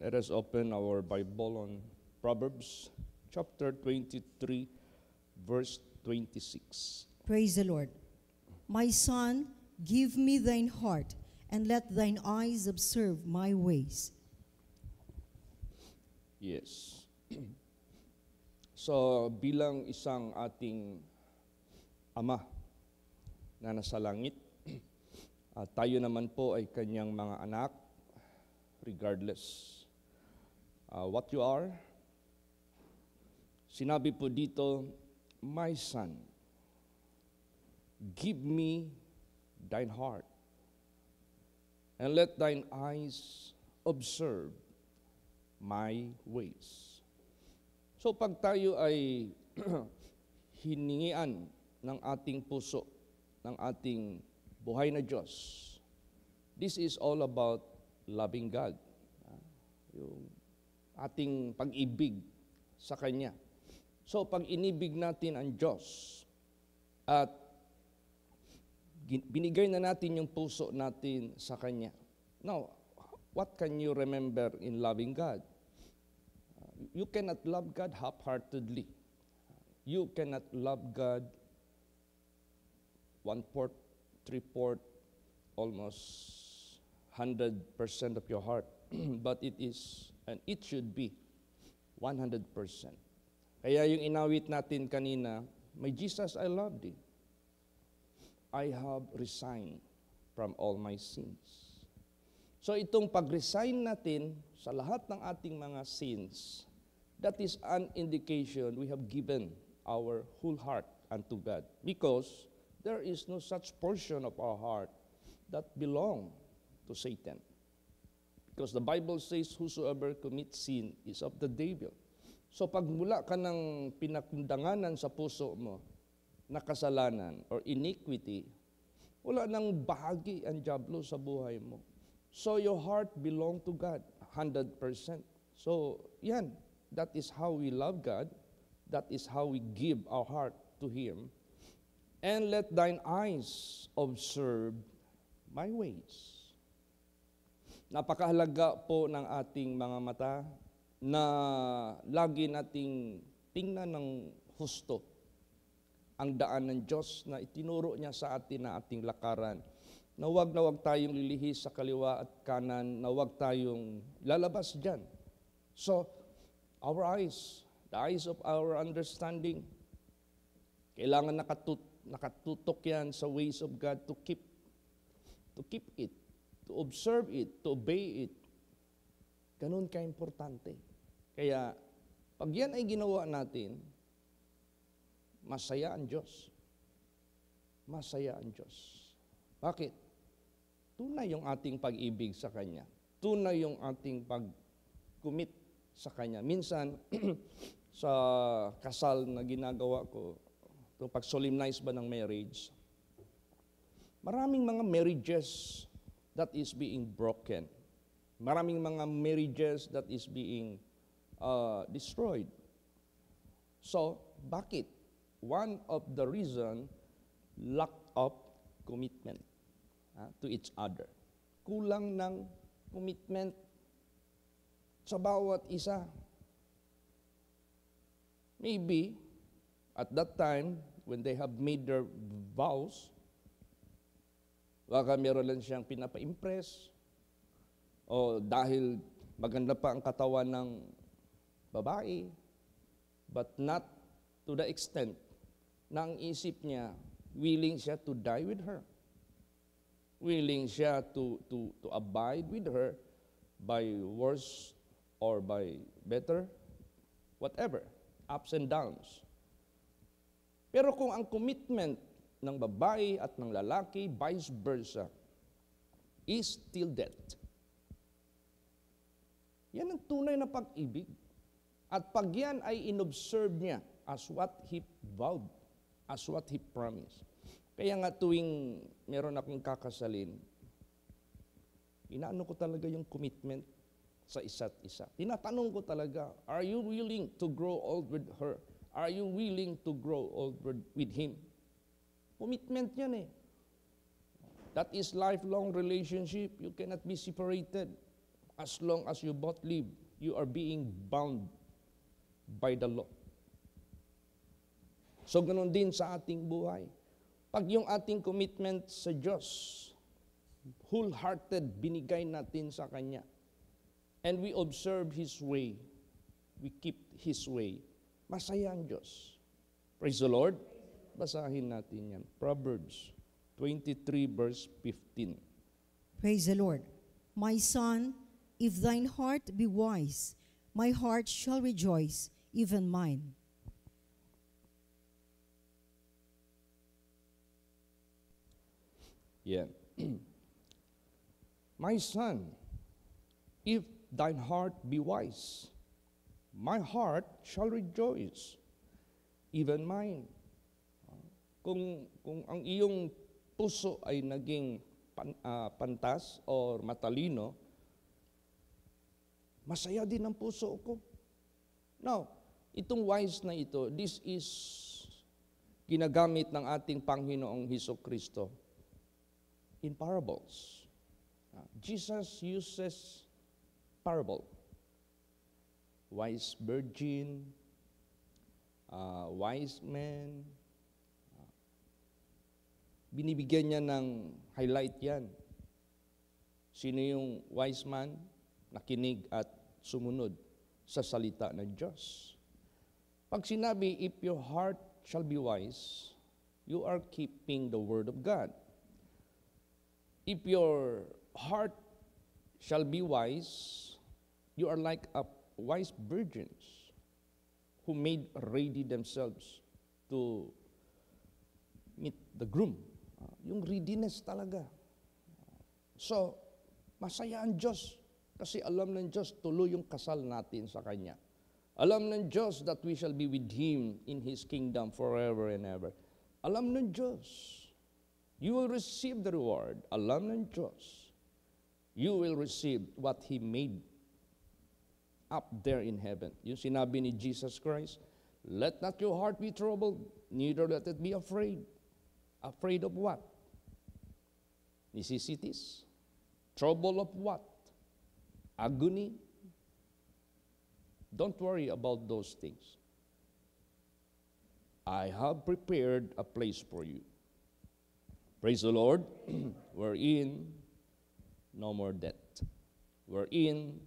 Let us open our Bible on Proverbs chapter 23, verse 26. Praise the Lord. My son, give me thine heart, and let thine eyes observe my ways. Yes. So, bilang isang ating ama na nasa langit, tayo naman po ay kanyang mga anak, regardless what you are. Sinabi po dito, my son, give me thine heart, and let thine eyes observe my ways. So pag tayo ay hiningian ng ating puso, ng ating buhay na Diyos, this is all about loving God. Yung ating pag-ibig sa Kanya. So pag inibig natin ang Diyos at binigay na natin yung puso natin sa Kanya. Now, what can you remember in loving God? You cannot love God half-heartedly. You cannot love God 1/4, 3/4, almost 100% of your heart. But it is, and it should be, 100%. Kaya yung inawit natin kanina, my Jesus, I love thee. I have resigned from all my sins. So itong pag-resign natin sa lahat ng ating mga sins, that is an indication we have given our whole heart unto God. Because there is no such portion of our heart that belong to Satan. Because the Bible says, whosoever commits sin is of the devil. So pag mula ka ng pinakundanganan sa puso mo na kasalanan or iniquity, wala nang bahagi ang diablo sa buhay mo. So your heart belong to God 100%. So yan, that is how we love God. That is how we give our heart to Him. And let thine eyes observe my ways. Napakahalaga po ng ating mga mata na lagi nating tingnan ng husto ang daan ng Diyos na itinuro niya sa atin na ating lakaran. Na wag tayong lilihis sa kaliwa at kanan, na wag tayong lalabas dyan. So, our eyes, the eyes of our understanding, kailangan nakatutok yan sa ways of God to keep it, to observe it, to obey it. Ganun ka-importante. Kaya, pag yan ay ginawa natin, masaya ang Diyos. Masaya ang Diyos. Bakit? Tunay yung ating pag-ibig sa Kanya. Tunay yung ating pag-commit sa Kanya. Minsan, sa kasal na ginagawa ko, itong pag-solemnize ba ng marriage, maraming mga marriages that is being broken. Maraming mga marriages that is being destroyed. So, bakit? One of the reason, lack of commitment to each other. Kulang ng commitment sa bawat isa. Maybe, at that time, when they have made their vows, baka meron lang siyang pinapa-impress, o dahil maganda pa ang katawan ng babae, but not to the extent na ang isip niya, willing siya to die with her. Willing siya to abide with her by worse or by better, whatever, ups and downs. Pero kung ang commitment ng babae at ng lalaki, vice versa, is still death, yan ang tunay na pag-ibig. At pag yan ay inobserve niya as what he vowed, as what he promised. Kaya nga tuwing meron akong kakasalin, inaano ko talaga yung commitment sa isa't isa. Tinatanong ko talaga, are you willing to grow old with her? Are you willing to grow old with him? Commitment yan eh. That is lifelong relationship. You cannot be separated As long as you both live, you are being bound by the law. So, ganun din sa ating buhay. Pag yung ating commitment sa Diyos, wholehearted, binigay natin sa Kanya, and we observe His way, we keep His way, masaya ang Diyos. Praise the Lord. Basahin natin yan. Proverbs 23 verse 15. Praise the Lord. My son, if thine heart be wise, my heart shall rejoice, even mine. Yeah. My son, if thine heart be wise, my heart shall rejoice, even mine. Kung ang iyong puso ay naging pantas or matalino, masaya din ang puso ko. Now, itong wise na ito, this is ginagamit ng ating Panginoong Hesukristo in parables. Jesus uses parable. Wise virgin, wise man. Binibigyan niya ng highlight yan. Sino yung wise man? Nakinig at sumunod sa salita ng Diyos. Pag sinabi, if your heart shall be wise, you are keeping the word of God. If your heart shall be wise, you are like a wise virgins who made ready themselves to meet the groom. Yung readiness talaga. So, masaya ang Diyos kasi alam ng Diyos tuloy yung kasal natin sa Kanya. Alam ng Diyos that we shall be with Him in His kingdom forever and ever. Alam ng Diyos, you will receive the reward. Alam ng Diyos, you will receive what He made up there in heaven. Yung sinabi ni Jesus Christ, let not your heart be troubled, neither let it be afraid. Afraid of what? Necessities? Trouble of what? Agony? Don't worry about those things. I have prepared a place for you. Praise the Lord. Wherein no more death. Wherein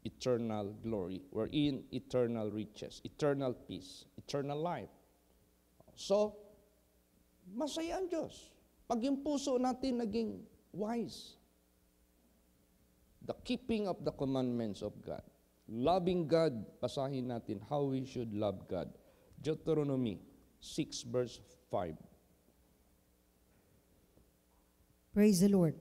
eternal glory. Wherein eternal riches, eternal peace, eternal life. So, masaya ang Diyos. Pag yung puso natin naging wise. The keeping of the commandments of God. Loving God, basahin natin how we should love God. Deuteronomy 6 verse 5. Praise the Lord.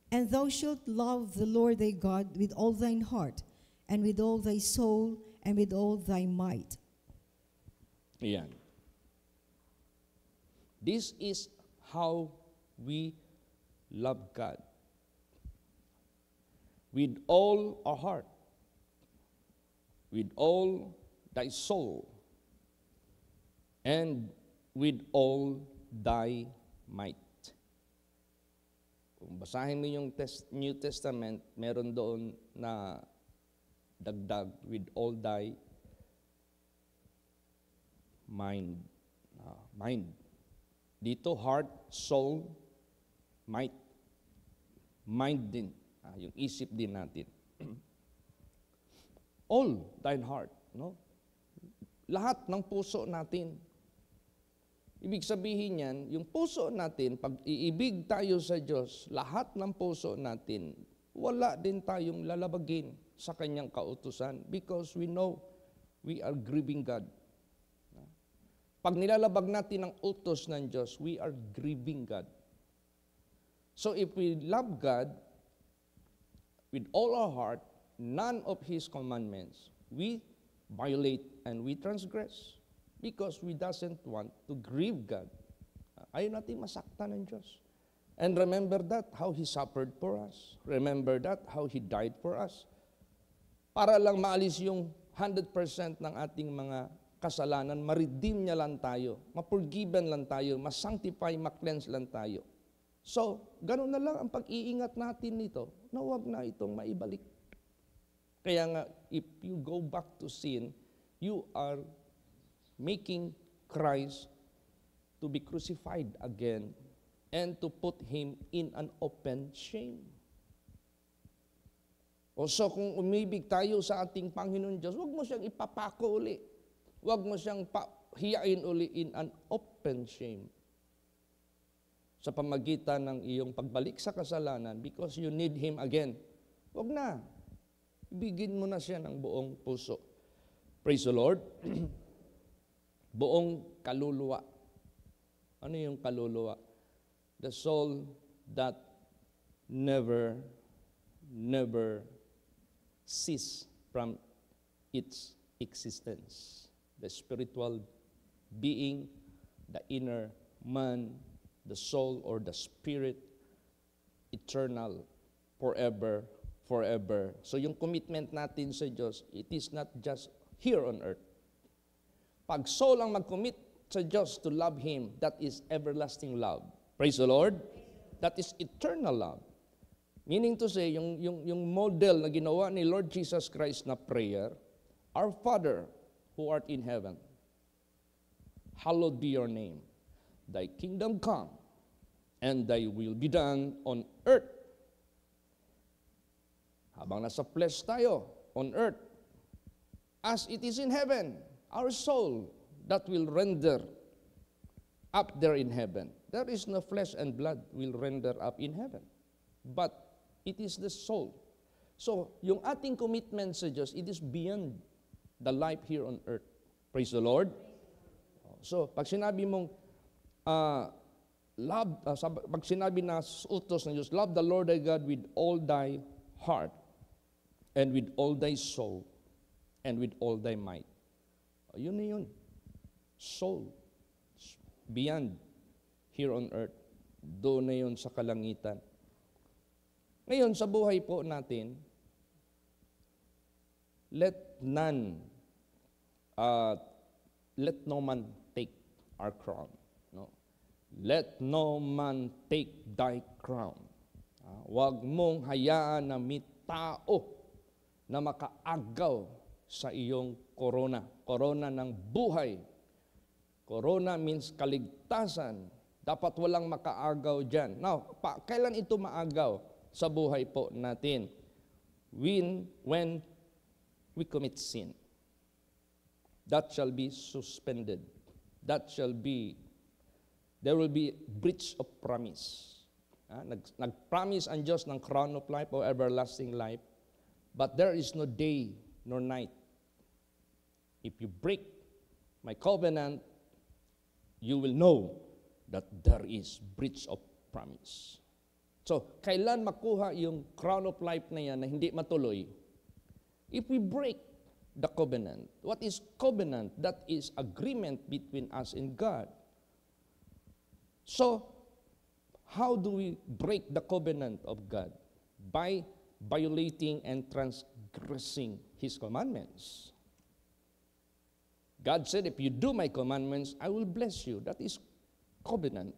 And thou shalt love the Lord thy God with all thine heart, and with all thy soul, and with all thy might. Ayan. This is how we love God. With all our heart, with all thy soul, and with all thy might. Kung basahin mo yung New Testament, meron doon na dagdag, with all thy mind. Mind. Dito, heart, soul, might. Mind din. Yung isip din natin. All thine heart. No? Lahat ng puso natin. Ibig sabihin yan, yung puso natin, pag iibig tayo sa Diyos, lahat ng puso natin, wala din tayong lalabagin sa Kanyang kautusan because we know we are grieving God. Pag nilalabag natin ang utos ng Diyos, we are grieving God. So if we love God with all our heart, none of His commandments, we violate and we transgress because we doesn't want to grieve God. Ayaw natin masaktan ng Diyos. And remember that, how He suffered for us. Remember that, how He died for us. Para lang maalis yung 100% ng ating mga kasalanan, ma-redeem niya lang tayo, ma-forgiven lang tayo, ma-sanctify, ma-cleanse lang tayo. So, ganun na lang ang pag-iingat natin nito na huwag na itong maibalik. Kaya nga, if you go back to sin, you are making Christ to be crucified again and to put Him in an open shame. O so kung umibig tayo sa ating Panginoon Diyos, huwag mo siyang ipapako uli. Huwag mo siyang hiyain uli in an open shame. Sa pamagitan ng iyong pagbalik sa kasalanan because you need Him again. Huwag na. Ibigin mo na siya ng buong puso. Praise the Lord. Buong kaluluwa. Ano yung kaluluwa? The soul that never cease from its existence. The spiritual being, the inner man, the soul or the spirit, eternal, forever. So yung commitment natin sa Diyos, it is not just here on earth. Pag soul ang mag-commit sa Diyos to love Him, that is everlasting love. Praise the Lord. That is eternal love. Meaning to say, yung model na ginawa ni Lord Jesus Christ na prayer, Our Father who art in heaven, hallowed be your name. Thy kingdom come, and thy will be done on earth. Habang nasa flesh tayo, on earth, as it is in heaven, our soul that will render up there in heaven. There is no flesh and blood will render up in heaven. But it is the soul. So, yung ating commitment sa Diyos, it is beyond the life here on earth. Praise the Lord. So, pag sinabi mong pag sinabi na utos ng Diyos, love the Lord thy God with all thy heart, and with all thy soul, and with all thy might. Yun na yun. Soul. Beyond here on earth. Doon na yun sa kalangitan. Ngayon, sa buhay po natin, let no man take our crown. No? Let no man take thy crown. Huwag mong hayaan na may tao na makaagaw sa iyong corona. Corona ng buhay. Corona means kaligtasan. Dapat walang makaagaw dyan. Now, kailan ito maagaw sa buhay po natin? When we commit sin. That shall be suspended. There will be breach of promise. Nag-promise ang Diyos ng crown of life or everlasting life. But there is no day nor night. If you break my covenant, you will know that there is breach of promise. So, kailan makuha yung crown of life na yan na hindi matuloy? If we break the covenant. What is covenant? That is agreement between us and God. So, how do we break the covenant of God? By violating and transgressing His commandments. God said, if you do my commandments, I will bless you. That is covenant.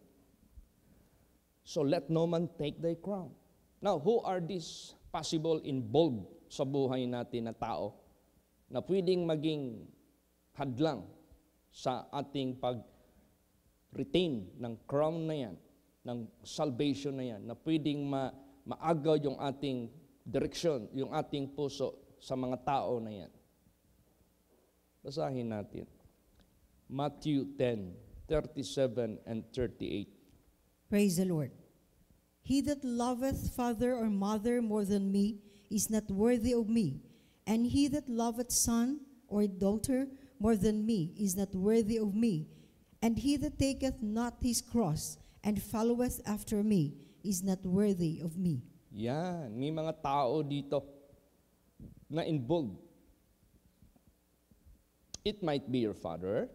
So let no man take thy crown. Now, who are these possible involved sa buhay natin na tao na pwedeng maging hadlang sa ating pag-retain ng crown na yan, ng salvation na yan, na pwedeng maagaw yung ating direksyon, yung ating puso sa mga tao na yan? Basahin natin. Matthew 10:37 and 38. Praise the Lord. He that loveth father or mother more than me is not worthy of me, and he that loveth son or daughter more than me is not worthy of me, and he that taketh not his cross and followeth after me is not worthy of me. Yan, may mga tao dito na involved. It might be your father,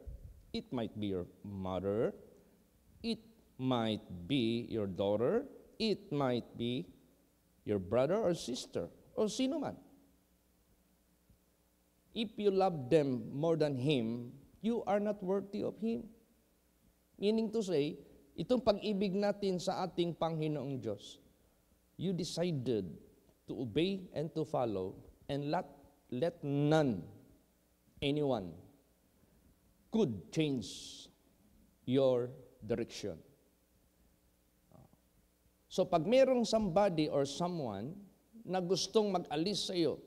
it might be your mother, it might be your daughter, it might be your brother or sister, or sino man. If you love them more than Him, you are not worthy of Him. Meaning to say, itong pag-ibig natin sa ating Panginoong Diyos, you decided to obey and to follow, and let none, anyone, could change your direction. So pag mayroong somebody or someone na gustong mag-alis sa iyo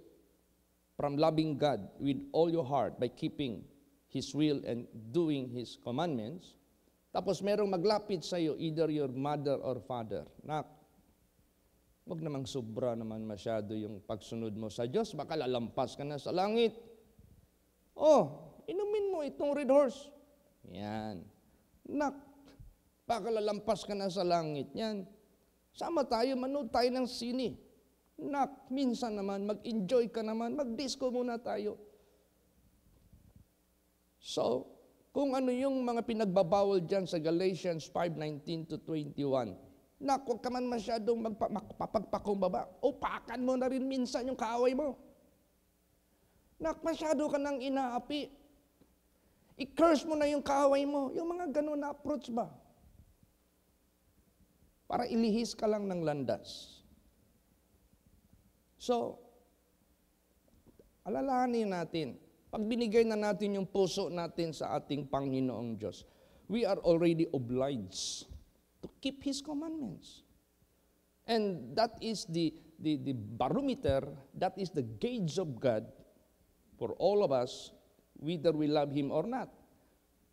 from loving God with all your heart by keeping His will and doing His commandments, tapos mayroong maglapit sa iyo, either your mother or father, nak, wag namang sobra naman masyado yung pagsunod mo sa Diyos, baka lalampas ka na sa langit. Oh, inumin mo itong Red Horse. Yan. Nak, baka lalampas ka na sa langit. Yan. Sama tayo, manood tayo ng sine. Nak, minsan naman, mag-enjoy ka naman, mag-disco muna tayo. So, kung ano yung mga pinagbabawal dyan sa Galatians 5:19 to 21, nak, huwag ka man masyadong magpapagpakumbaba. O pakan mo na rin minsan yung kaaway mo. Nak, masyado ka nang inaapi. I-curse mo na yung kaaway mo. Yung mga ganun na approach ba? Para ilihis ka lang ng landas. So, alalahanin natin, pag binigay na natin yung puso natin sa ating Panginoong Diyos, we are already obliged to keep His commandments. And that is the barometer, that is the gauge of God for all of us, whether we love Him or not.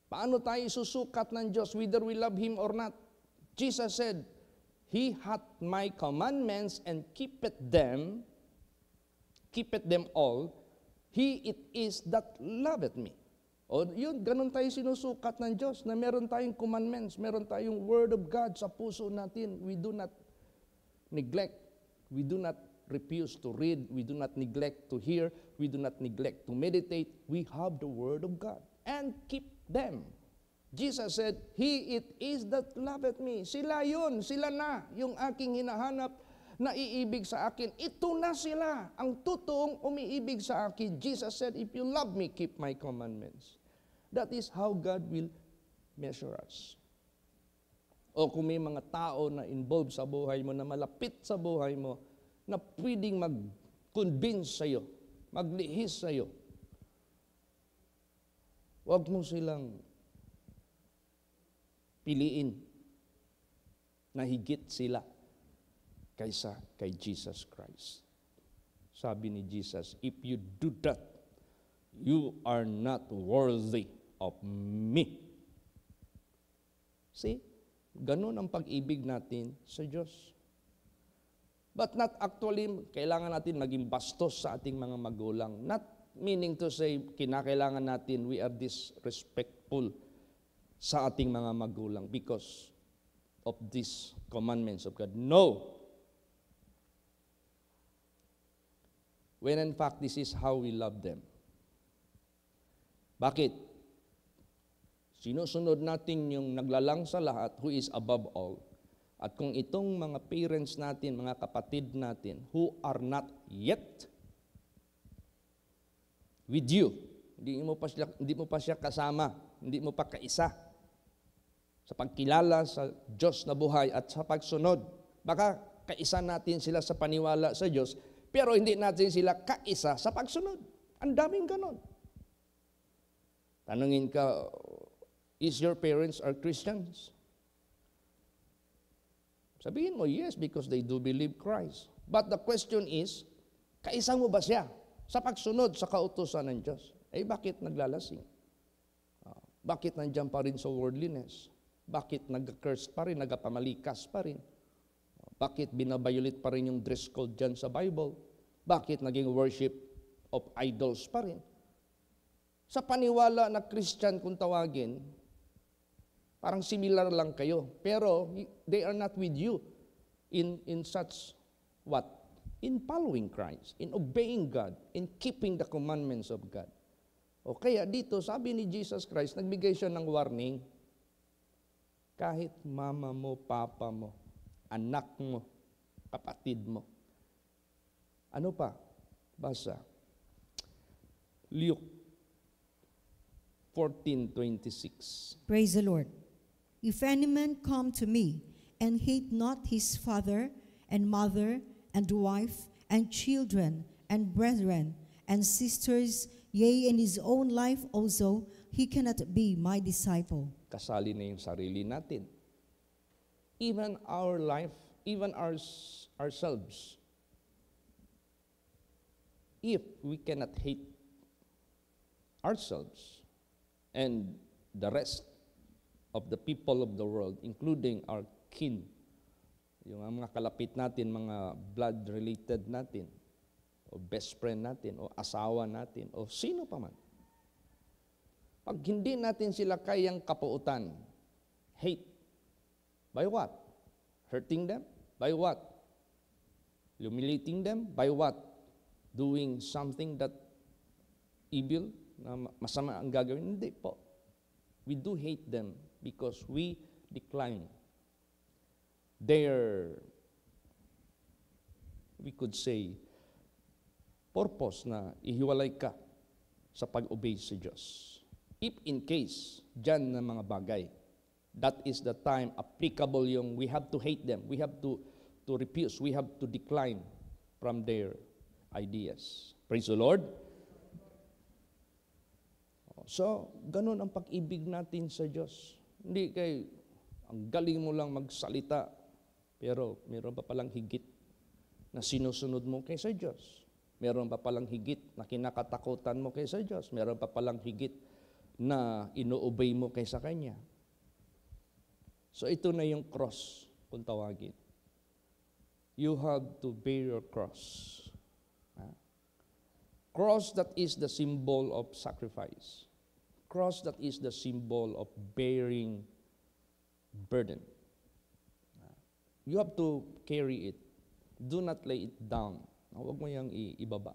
Paano tayo susukat ng Diyos, whether we love Him or not? Jesus said, He hath my commandments and keepeth them all, He it is that loveth me. O yun, ganun tayo sinusukat ng Diyos, na meron tayong commandments, meron tayong Word of God sa puso natin. We do not neglect, we do not refuse to read, we do not neglect to hear, we do not neglect to meditate. We have the Word of God and keep them. Jesus said, He it is that loveth me. Sila yun, sila na, yung aking hinahanap na iibig sa akin. Ito na sila, ang totoong umiibig sa akin. Jesus said, if you love me, keep my commandments. That is how God will measure us. O kung may mga tao na involved sa buhay mo, na malapit sa buhay mo, na pwedeng mag-convince sa'yo, maglihis sa'yo, huwag mo silang piliin na higit sila kaysa kay Jesus Christ. Sabi ni Jesus, if you do that, you are not worthy of me. See? Ganun ang pag-ibig natin sa Diyos. But not actually, kailangan natin maging bastos sa ating mga magulang. Not meaning to say, kinakailangan natin we are disrespectful sa ating mga magulang because of these commandments of God. No. When in fact, this is how we love them. Bakit? Sinusunod natin yung naglalang sa lahat, who is above all. At kung itong mga parents natin, mga kapatid natin, who are not yet with you, hindi mo pa siya kasama, hindi mo pa kaisa sa pagkilala sa Diyos na buhay at sa pagsunod. Baka kaisa natin sila sa paniwala sa Diyos, pero hindi natin sila kaisa sa pagsunod. Ang daming ganon. Tanungin ka, is your parents are Christians? Sabihin mo, yes, because they do believe Christ. But the question is, kaisa mo ba siya sa pagsunod sa kautusan ng Diyos? Eh, bakit naglalasing? Bakit nandiyan pa rin sa worldliness? Bakit nag-curse pa rin, nagpamalikas pa rin? Bakit binabayulit pa rin yung dress code dyan sa Bible? Bakit naging worship of idols pa rin? Sa paniwala na Christian kung tawagin, parang similar lang kayo. Pero they are not with you in such what? In following Christ, in obeying God, in keeping the commandments of God. O kaya dito, sabi ni Jesus Christ, nagbigay siya ng warning, kahit mama mo, papa mo, anak mo, kapatid mo. Ano pa? Basa. Luke 14:26. Praise the Lord. If any man come to me and hate not his father and mother and wife and children and brethren and sisters, yea, in his own life also, he cannot be my disciple. Kasali na yung sarili natin. Even our life, even ourselves. If we cannot hate ourselves and the rest of the people of the world, including our kin, yung mga kalapit natin, mga blood-related natin, o best friend natin, o asawa natin, o sino pa man. Pag hindi natin sila kayang kapuutan, hate, by what? Hurting them? By what? Humiliating them? By what? Doing something that evil, na masama ang gagawin? Hindi po. We do hate them because we decline their, we could say, purpose na ihiwalay ka sa pag-obey sa Diyos. If in case, dyan na mga bagay, that is the time applicable yung we have to hate them, we have to refuse, we have to decline from their ideas. Praise the Lord. So, ganun ang pag-ibig natin sa Diyos. Hindi kay, ang galing mo lang magsalita, pero meron pa palang higit na sinusunod mo kaysa Diyos. Meron pa palang higit na kinakatakutan mo kaysa Diyos. Meron pa palang higit na ino-obey mo kaysa Kanya. So ito na yung cross, kung tawagin. You have to bear your cross. Cross that is the symbol of sacrifice. Cross that is the symbol of bearing burden. You have to carry it. Do not lay it down. Huwag mo yung ibaba.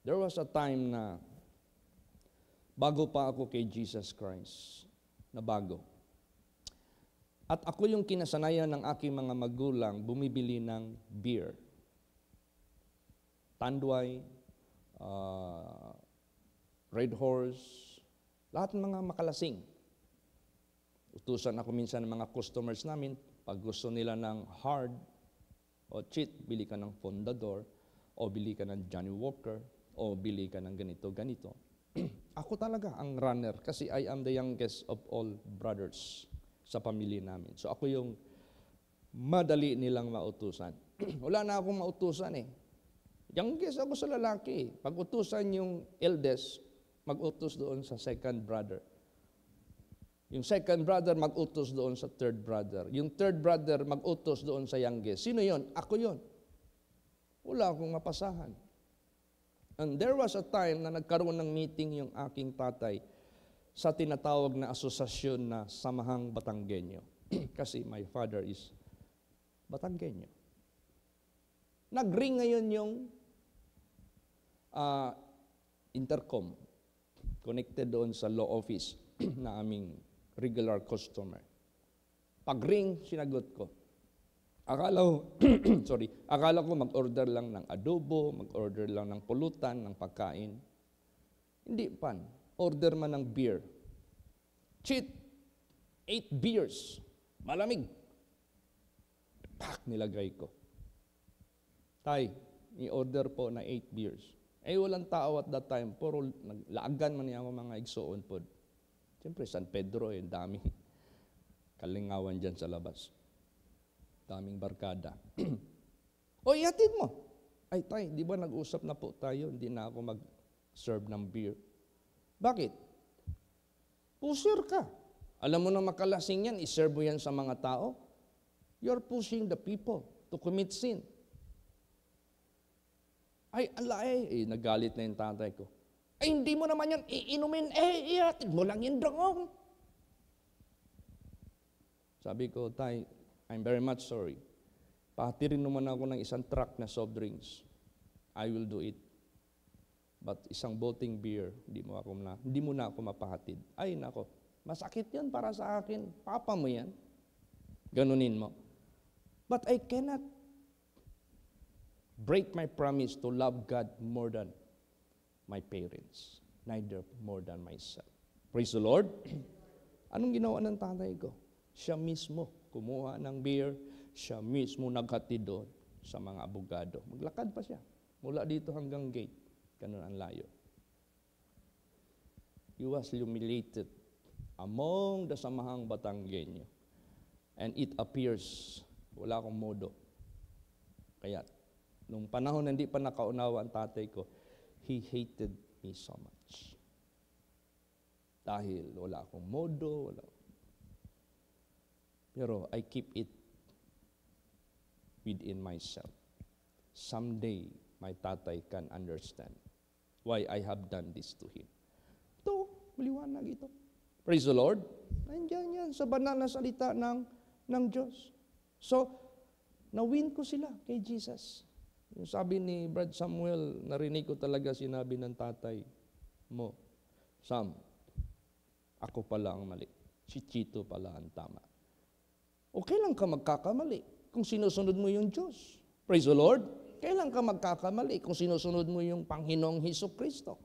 There was a time na bago pa ako kay Jesus Christ, na bago. At ako yung kinasanayan ng aking mga magulang bumibili ng beer. Tanduay, Red Horse, lahat ng mga makalasing. Utusan ako minsan ng mga customers namin, pag gusto nila ng hard o cheat, bili ka ng Fondador, o bili ka ng Johnny Walker, o bili ka ng ganito. Ako talaga ang runner kasi I am the youngest of all brothers sa pamilya namin. So ako yung madali nilang mautusan. Wala na akong mautusan eh. Youngest ako sa lalaki. Pag utusan yung eldest, mag-utos doon sa second brother. Yung second brother mag-utos doon sa third brother. Yung third brother mag-utos doon sa youngest. Sino yon? Ako yon. Wala akong mapasahan. And there was a time na nagkaroon ng meeting yung aking tatay sa tinatawag na asosasyon na Samahang Batanggenyo. Kasi my father is Batanggenyo. Nag-ring ngayon yung intercom connected doon sa law office na aming regular customer. Pag-ring, sinagot ko. Akala ko mag-order lang ng adobo, mag-order lang ng pulutan, ng pagkain. Hindi pan. Order man ng beer. Cheat. 8 beers. Malamig. Pak, nilagay ko. Tay, i-order po na 8 beers. Walang tao at that time. Puro laagan man niya ako mga igsoon po. Siyempre, San Pedro, daming kalingawan dyan sa labas. Daming barkada. O, ihatid mo. Ay, tay, di ba nag-usap na po tayo? Hindi na ako mag-serve ng beer. Bakit? Pusher ka. Alam mo na makalasing yan, iserve mo yan sa mga tao. You're pushing the people to commit sin. Ay, nagalit na yung tatay ko. Ay, hindi mo naman yan iinumin. Ihatid mo lang yan doon. Sabi ko, tay, I'm very much sorry. Pahatirin naman ako ng isang truck na soft drinks. I will do it. But isang boteng beer, hindi mo na ako mapahatid. Ay, nako. Masakit yan para sa akin. Papa mo yan. Ganunin mo. But I cannot break my promise to love God more than my parents. Neither more than myself. Praise the Lord. Anong ginawa ng tatay ko? Siya mismo kumuha ng beer, siya mismo naghatid doon sa mga abogado. Maglakad pa siya, mula dito hanggang gate. Ganun ang layo. He was humiliated among the samahang Batanggenyo. And it appears, wala akong modo. Kaya, nung panahon na hindi pa nakaunawa ang tatay ko, he hated me so much. Dahil wala akong modo, Pero I keep it within myself. Someday, my tatay can understand why I have done this to him. Ito, maliwanag ito. Praise the Lord. Nandiyan yan sa banal na salita ng Diyos. So, na-win ko sila kay Jesus. Yung sabi ni Brad Samuel, narinig ko talaga sinabi ng tatay mo, Sam, ako pala ang mali. Si Chito pala ang tama. Okay lang ka magkakamali kung sinusunod mo yung Diyos. Praise the Lord. Kailan ka magkakamali kung sinusunod mo yung Panginoong Hesukristo?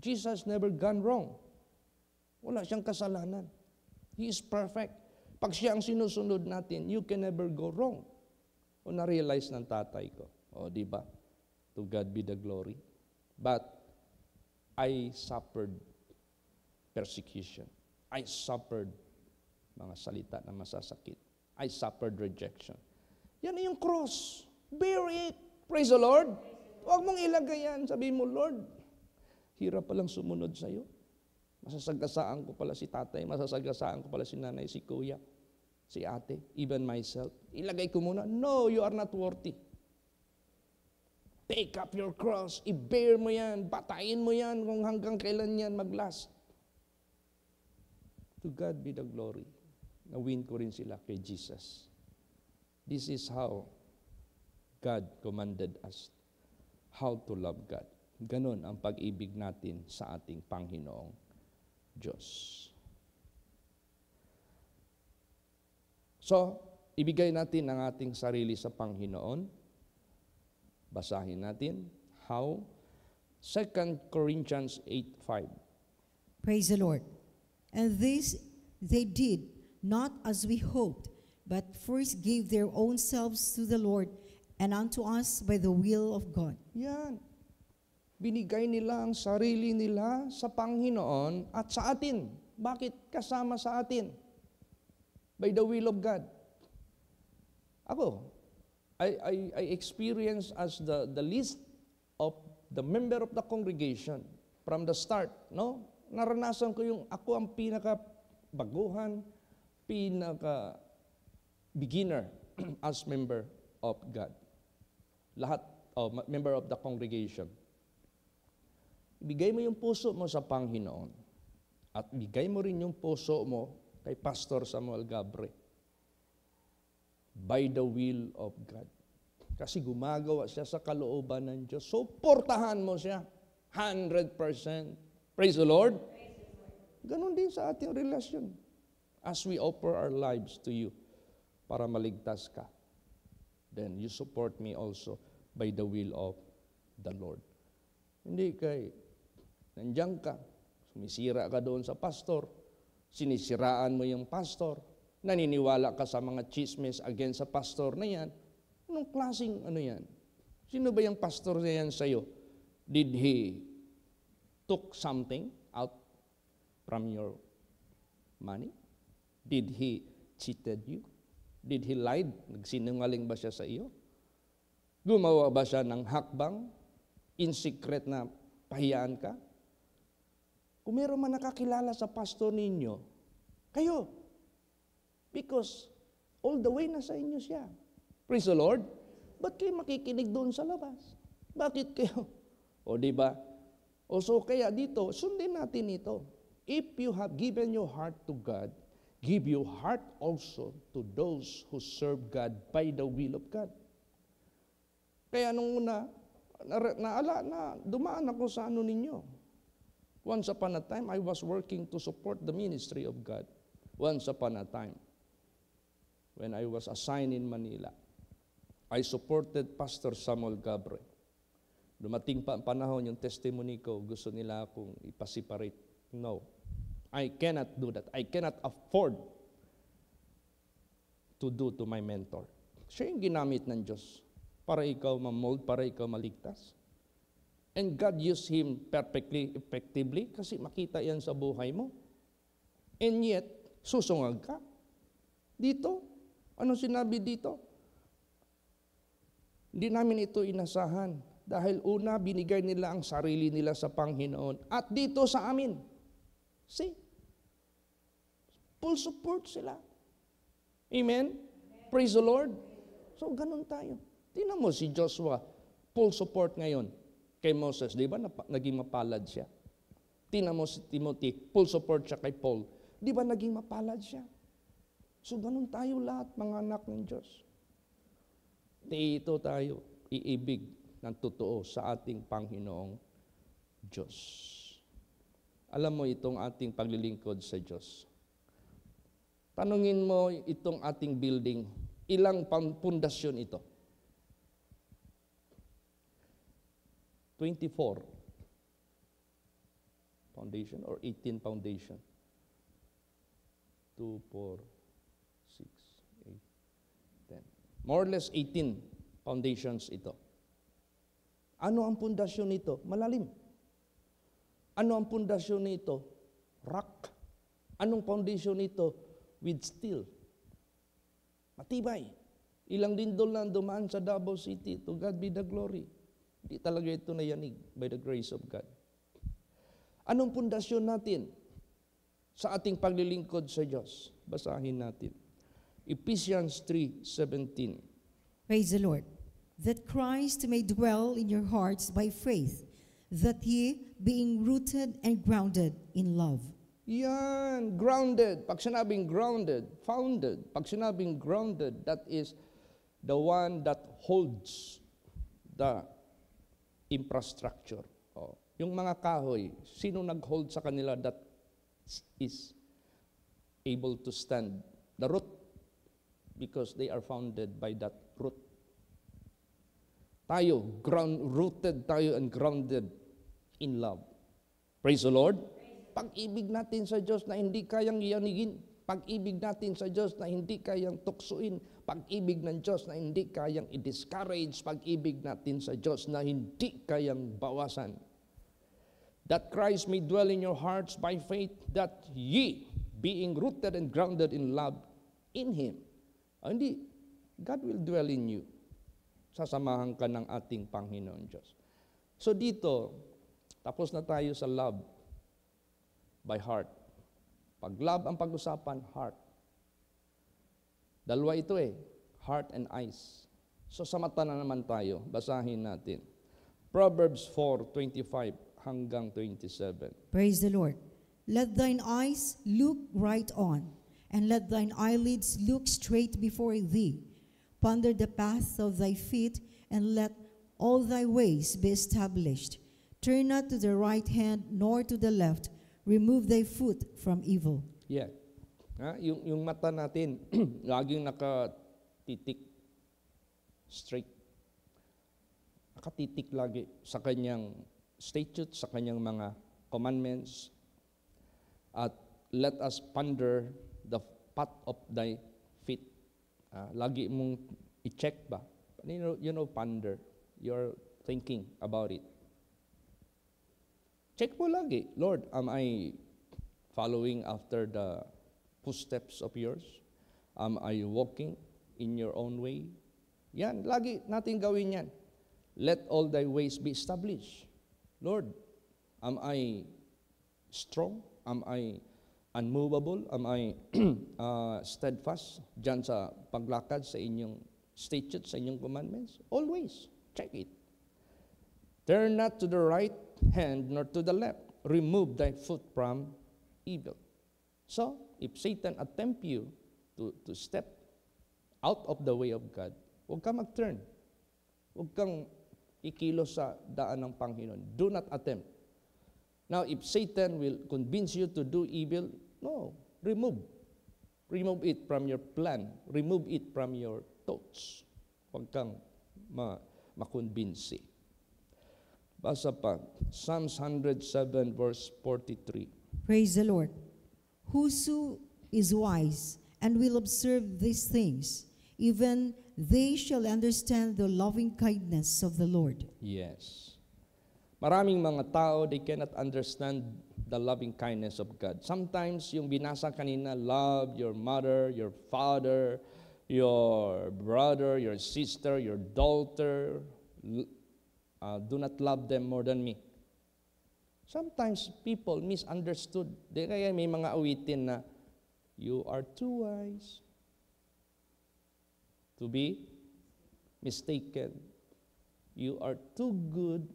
Jesus never gone wrong. Wala siyang kasalanan. He is perfect. Pag siya ang sinusunod natin, you can never go wrong. O na-realize ng tatay ko. O, di ba? To God be the glory. But I suffered persecution. I suffered mga salita na masasakit. I suffered rejection. Yan na yung cross. Bear it. Praise the Lord. Huwag mong ilagay yan. Sabihin mo, Lord, hirap palang sumunod sa'yo. Masasagasaan ko pala si tatay, masasagasaan ko pala si nanay, si kuya, si ate, even myself. Ilagay ko muna, no, you are not worthy. Take up your cross, i-bear mo yan, batayin mo yan kung hanggang kailan yan mag-last. To God be the glory. Na-win ko rin sila kay Jesus. This is how God commanded us how to love God. Ganon ang pag-ibig natin sa ating Panginoong Diyos. So, ibigay natin ang ating sarili sa Panginoon. Basahin natin how 2 Corinthians 8:5. Praise the Lord. And this they did, not as we hoped, but first gave their own selves to the Lord and unto us by the will of God. Yan. Binigay nila ang sarili nila sa Panginoon at sa atin. Bakit kasama sa atin? By the will of God. Ako, I experience as the least of the member of the congregation from the start, no? Naranasan ko yung ako ang pinaka-baguhan, pinaka-beginner as member of God. Lahat, member of the congregation. Ibigay mo yung puso mo sa Panginoon at bigay mo rin yung puso mo kay Pastor Samuel Gabre. By the will of God. Kasi gumagawa siya sa kalooban ng Diyos. Suportahan mo siya 100%. Praise the Lord. Ganon din sa ating relasyon. As we offer our lives to you para maligtas ka, then you support me also by the will of the Lord. Hindi kay nandiyan ka, sumisira ka doon sa pastor, sinisiraan mo yung pastor, naniniwala ka sa mga chismes against sa pastor na yan. Anong klaseng ano yan? Sino ba yung pastor na yan sa'yo? Did he took something out from your money? Did he cheated you? Did he lied? Nagsinungaling ba siya sa iyo? Gumawa ba siya ng hakbang? In secret na pahiyaan ka? Kung meron man nakakilala sa pastor ninyo, kayo. Because all the way nasa inyo siya. Praise the Lord. Ba't kayo makikinig doon sa labas? Bakit kayo? O diba? O so kaya dito, sundin natin ito. If you have given your heart to God, give your heart also to those who serve God by the will of God. Kaya nung una, dumaan ako sa ano ninyo. Once upon a time, I was working to support the ministry of God. Once upon a time, when I was assigned in Manila, I supported Pastor Samuel Gabre. Dumating pa ang panahon, yung testimony ko, gusto nila akong ipaseparate. No, I cannot do that. I cannot afford to do to my mentor. Siya yung ginamit ng Diyos para ikaw ma-mold, para ikaw maligtas. And God used him perfectly, effectively, kasi makita yan sa buhay mo. And yet, susungag ka. Dito, ano sinabi dito? Hindi namin ito inasahan. Dahil una, binigay nila ang sarili nila sa Panginoon. At dito sa amin. See? Full support sila. Amen? Praise the Lord. So, ganun tayo. Tingnan mo si Joshua, full support ngayon kay Moses. Di ba naging mapalad siya? Tingnan mo si Timothy, full support siya kay Paul. Di ba naging mapalad siya? So, ganun tayo lahat, mga anak ng Diyos. Dito tayo iibig ng totoo sa ating Panginoong Diyos. Alam mo itong ating paglilingkod sa Diyos. Tanungin mo itong ating building, ilang pundasyon ito? 24 foundation or 18 foundation? 2, 4, 6, 8, 10. More or less 18 foundations ito. Ano ang pundasyon nito? Malalim. Ano ang pundasyon nito? Rock. Anong foundation nito? With steel. Matibay. Ilang lindol na dumaan sa Davao City. To God be the glory. Hindi talaga ito nayanig by the grace of God. Anong pundasyon natin sa ating paglilingkod sa Diyos? Basahin natin. Ephesians 3:17. Praise the Lord. That Christ may dwell in your hearts by faith, that ye, being rooted and grounded in love. Yan, grounded. Pag sinabing grounded, founded. Pag sinabing grounded, that is the one that holds the infrastructure. Oh. Yung mga kahoy, sino nag-hold sa kanila that is able to stand? The root. Because they are founded by that root. Tayo, rooted tayo and grounded in love. Praise the Lord. Pag-ibig natin sa Diyos na hindi kayang yanigin. Pag-ibig natin sa Diyos na hindi kayang tuksuin. Pag-ibig ng Diyos na hindi kayang i-discourage. Pag-ibig natin sa Diyos na hindi kayang bawasan. That Christ may dwell in your hearts by faith, that ye, being rooted and grounded in love, in Him. Hindi, God will dwell in you. Sasamahan ka ng ating Panginoon Diyos. So dito, tapos na tayo sa love by heart. Pag love ang pag-usapan, heart. Dalawa ito heart and eyes. So sa mata na naman tayo, basahin natin. Proverbs 4:25 hanggang 27. Praise the Lord. Let thine eyes look right on, and let thine eyelids look straight before thee. Ponder the path of thy feet, and let all thy ways be established. Turn not to the right hand, nor to the left. Remove thy foot from evil. Yeah. Yung mata natin, laging nakatitik straight. Nakatitik lagi sa kanyang statutes, sa kanyang mga commandments. At let us ponder the path of thy feet. Lagi mong i-check ba? You know, ponder. You're thinking about it. Check mo lagi, Lord, am I following after the footsteps of yours? Am I walking in your own way? Yan, lagi natin gawin yan. Let all thy ways be established. Lord, am I strong? Am I unmovable? Am I steadfast dyan sa paglakad sa inyong statutes, sa inyong commandments? Always, check it. Turn not to the right hand nor to the left. Remove thy foot from evil. So, if Satan attempt you to step out of the way of God, huwag kang mag-turn. Huwag kang ikilos sa daan ng Panginoon. Do not attempt. Now, if Satan will convince you to do evil, no, remove. Remove it from your plan. Remove it from your thoughts. Huwag kang makonbinsi. Basa pa, Psalms 107 verse 43. Praise the Lord. Whoso is wise and will observe these things, even they shall understand the loving kindness of the Lord. Yes. Maraming mga tao, they cannot understand the loving kindness of God. Sometimes, yung binasa kanina, love your mother, your father, your brother, your sister, your daughter. Do not love them more than me. Sometimes people misunderstood. Kaya may mga awitin na, you are too wise to be mistaken. You are too good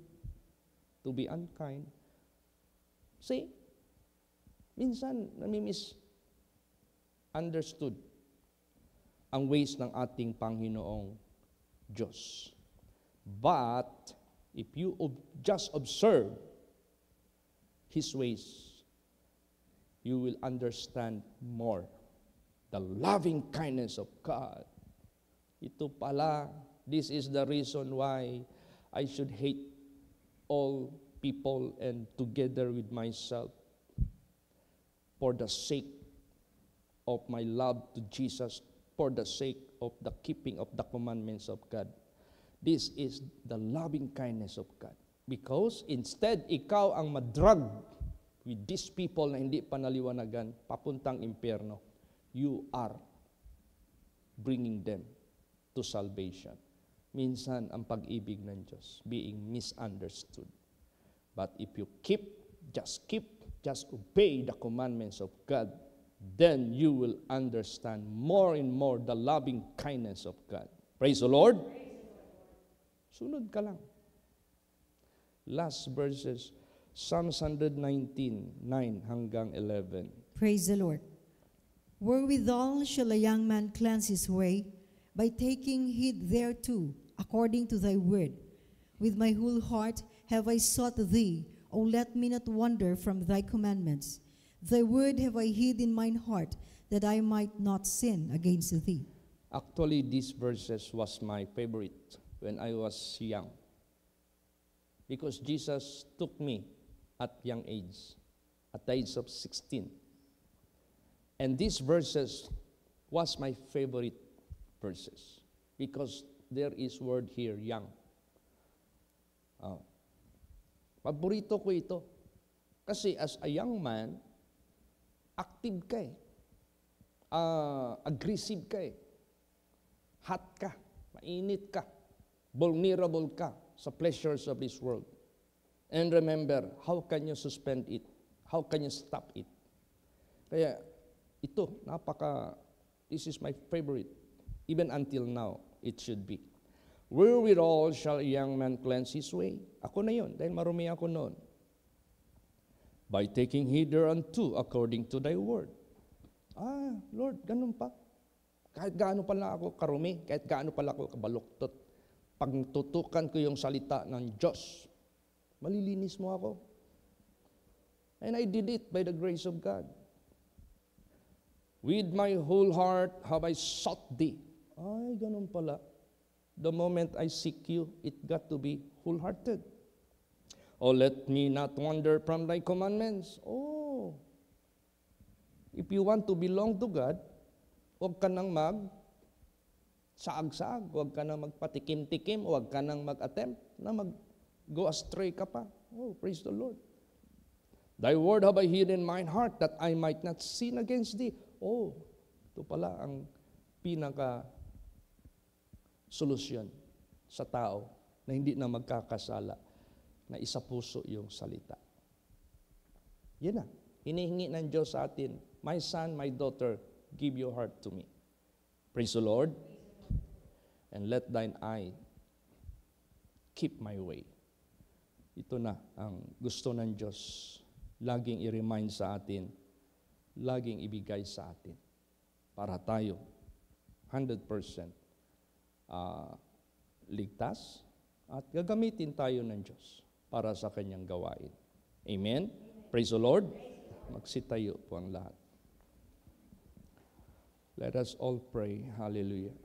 to be unkind. See, minsan nami-misunderstood ang ways ng ating Panginoong Diyos. But, if you just observe His ways, you will understand more the loving kindness of God. Ito pala, this is the reason why I should hate all people and together with myself for the sake of my love to Jesus, for the sake of the keeping of the commandments of God. This is the loving kindness of God. Because instead, ikaw ang madrag with these people na hindi panaliwanagan, papuntang impyerno, you are bringing them to salvation. Minsan, ang pag-ibig ng Diyos being misunderstood. But if you just obey the commandments of God, then you will understand more and more the loving kindness of God. Praise the Lord. Sunod ka lang. Last verses, Psalms 119, 9 hanggang 11. Praise the Lord. Wherewithal shall a young man cleanse his way? By taking heed thereto, according to thy word. With my whole heart have I sought thee, O let me not wander from thy commandments. Thy word have I hid in mine heart, that I might not sin against thee. Actually, these verses was my favorite when I was young. Because Jesus took me at young age, at the age of 16. And these verses was my favorite verses. Because there is word here, young. Paborito ko ito. Kasi as a young man, active ka eh. Aggressive ka eh. Hot ka. Mainit ka. Vulnerable ka sa pleasures of this world. And remember, how can you suspend it? How can you stop it? Kaya ito, this is my favorite. Even until now, it should be. Wherewithal shall a young man cleanse his way? Ako na yun, dahil marumi ako noon. By taking heed thereunto according to thy word. Lord, ganun pa. Kahit gaano pala ako karumi, kahit gaano pala ako kabaluktot, pag tutukan ko yung salita ng Diyos, malilinis mo ako. And I did it by the grace of God. With my whole heart have I sought thee. Ganun pala. The moment I seek you, it got to be wholehearted. Oh, let me not wander from thy commandments. If you want to belong to God, huwag ka nang saag-saag, huwag ka nang magpatikim-tikim, huwag ka nang mag-attempt na mag-go astray ka pa. Praise the Lord. Thy word have I hid in mine heart, that I might not sin against thee. Ito pala ang solusyon sa tao na hindi na magkakasala, na isa puso yung salita. Yan na. Hinihingi ng Diyos sa atin, my son, my daughter, give your heart to me. Praise the Lord. And let thine eye keep my way. Ito na ang gusto ng Diyos. Laging i-remind sa atin, laging ibigay sa atin para tayo 100% ligtas at gagamitin tayo ng Diyos para sa kanyang gawain. Amen? Praise the Lord. Magsitayo po ang lahat. Let us all pray. Hallelujah.